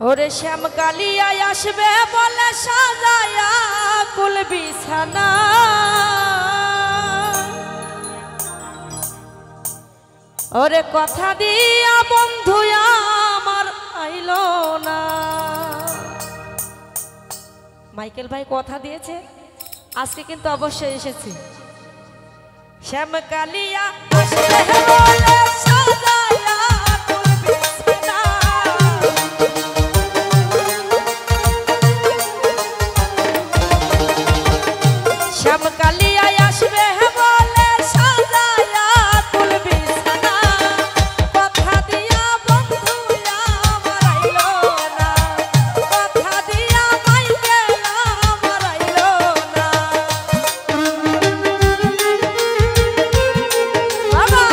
ওরে শ্যাম কালিয়ায় আসবে বলে সাজায়া কুল বিছানা, ওরে কথা দিয়া বন্ধু আমার আইলো না। মাইকেল ভাই কথা দিয়েছে, আজকে কিন্তু অবশ্যই এসেছে। শ্যাম কালিয়া আসবে বলে সাজায়া কুল বিছানা, শ্যাম কালিয়ায় আসবে বলে সাজায়া কুল বিছানা, কথা দিয়া বন্ধু আমার আইলো না, কথা দিয়া মাইকেল আমার আইলো না। বাবা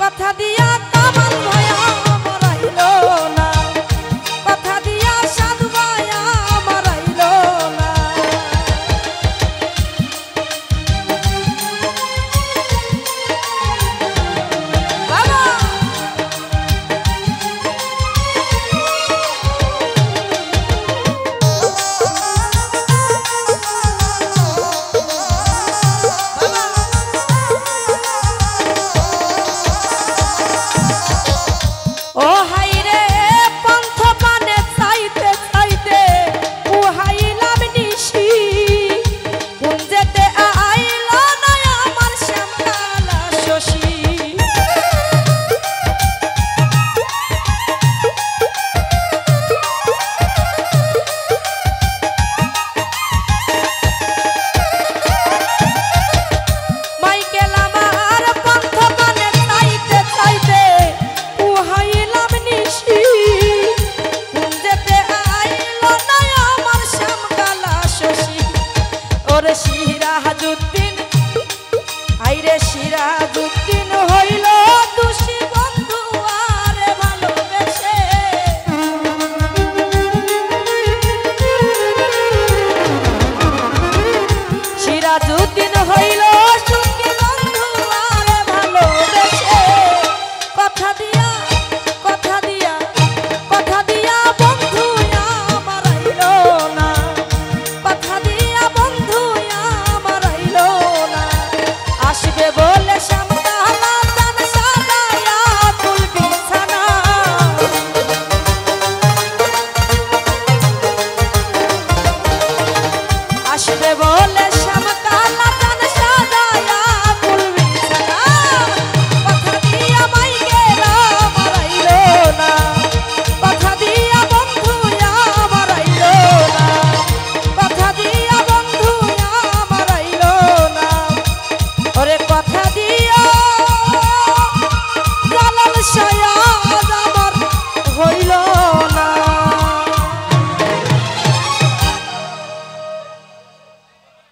কথা দিয়া কামাল ভাইয়া মরাইলো না, কথা দিয়া সাধু ভাইয়া মরাইলো না। ও হাইরে পন্থ পানে চাইতে চাইতে উহাইলাম নিশি, কোন যেতে আইল না আমার শ্যামকালা শশী। মাইকেল আমার পন্থ পানে চাইতে চাইতে উহাইলাম নিশি, কোন যেতে আইল না আমার শ্যামকালা শশী। ওরে সিরাজউদ্দিন, আইরে সিরাজউদ্দিন হইল দোষী বন্ধু আরে ভালোবেসে। সিরাজউদ্দিন হইল সুখী বন্ধু আরে ভালোবেসে। কথা দিয়া কথা দিয়া কথা দিয়া বন্ধু আমার আইলো না, কথা দিয়া বন্ধু আমার আইলো না। আসবে বলে শ্যামকালা দান সাজায়া ফুল বিছানা, আসবে বলে